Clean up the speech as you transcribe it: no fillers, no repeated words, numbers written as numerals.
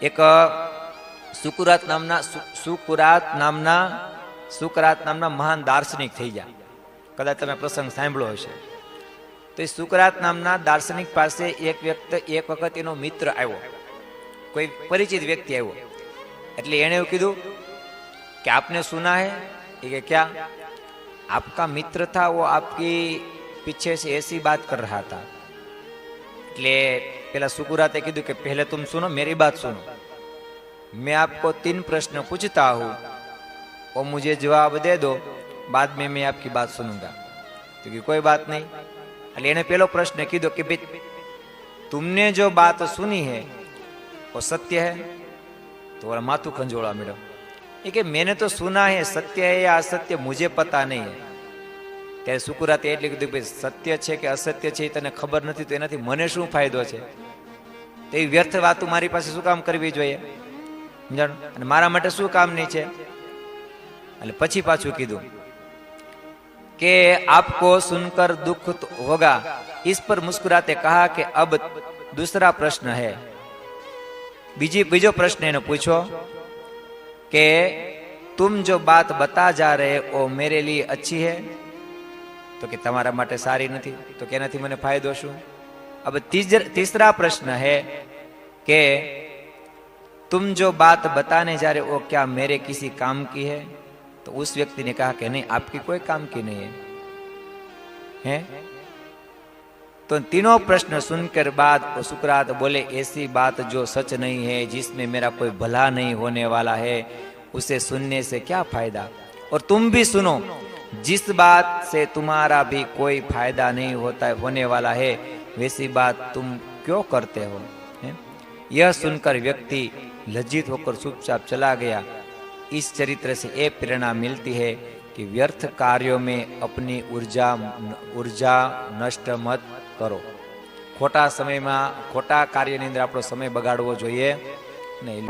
એક સુકરાત નામના મહાન દાર્શનિક થઈ ગયા. કદાચ તમે પ્રસંગ સાંભળ્યો હશે. તો એ સુકરાત નામના દાર્શનિક પાસે એક વખત એનો મિત્ર આવ્યો, કોઈ પરિચિત વ્યક્તિ આવ્યો. એટલે એણે એવું કીધું कि आपने सुना है? ये कि क्या? आपका मित्र था वो आपकी पीछे से ऐसी बात कर रहा था. એટલે પેલા સુકરાતે કીધું કે पहले तुम सुनो, मेरी बात सुनो. मैं आपको 3 प्रश्न पूछता हूँ और मुझे जवाब दे दो, बाद में मैं आपकी बात सुनूंगा. तो कि कोई बात नहीं. એટલે એને પેલો પ્રશ્ન કીધો કે ભાઈ तुमने जो बात सुनी है वो सत्य है? तो वो माथું ખંજોળવા માંડ્યો. ये कि मैंने तो सुना है, सत्य है या असत्य मुझे पता नहीं है. ત્યારે સુકરાતે એટલે કીધું ભાઈ સત્ય છે કે અસત્ય છે એ તને ખબર નથી તો એનાથી મને શું ફાયદો છે? તો એ વ્યર્થ વાતો મારી પાસે શું કામ કરવી જોઈએ? સમજાણું? અને મારા માટે શું કામ નહીં છે? એટલે પછી પાછું કીધું કે आपको सुनकर दुख होगा. इस पर मुस्कुराते कहा कि अब दूसरा प्रश्न है. बीजो प्रश्न एने पूछो कि तुम जो बात बता जा रहे हो मेरे लिए अच्छी है? तो कि तमारा माटे सारी नहीं. तो के नहीं मने फायदो शू? अब तीसरा प्रश्न है कि तुम जो बात बताने जा रहे हो क्या मेरे किसी काम की है? तो उस व्यक्ति ने कहा कि नहीं, आपकी कोई काम की नहीं है. तो तीनों प्रश्न सुनकर बाद सुकरात बोले ऐसी बात जो सच नहीं है, जिसमें मेरा कोई भला नहीं होने वाला है, उसे सुनने से क्या फायदा? और तुम भी सुनो, जिस बात से तुम्हारा भी कोई फायदा नहीं होने वाला है वैसी बात तुम क्यों करते हो? यह सुनकर व्यक्ति लज्जित होकर चुपचाप चला गया. इस चरित्र से ये प्रेरणा मिलती है कि व्यर्थ कार्यों में अपनी ऊर्जा नष्ट मत करो. खोटा समय में खोटा कार्य ની અંદર આપણો સમય બગાડવો જોઈએ નહીં.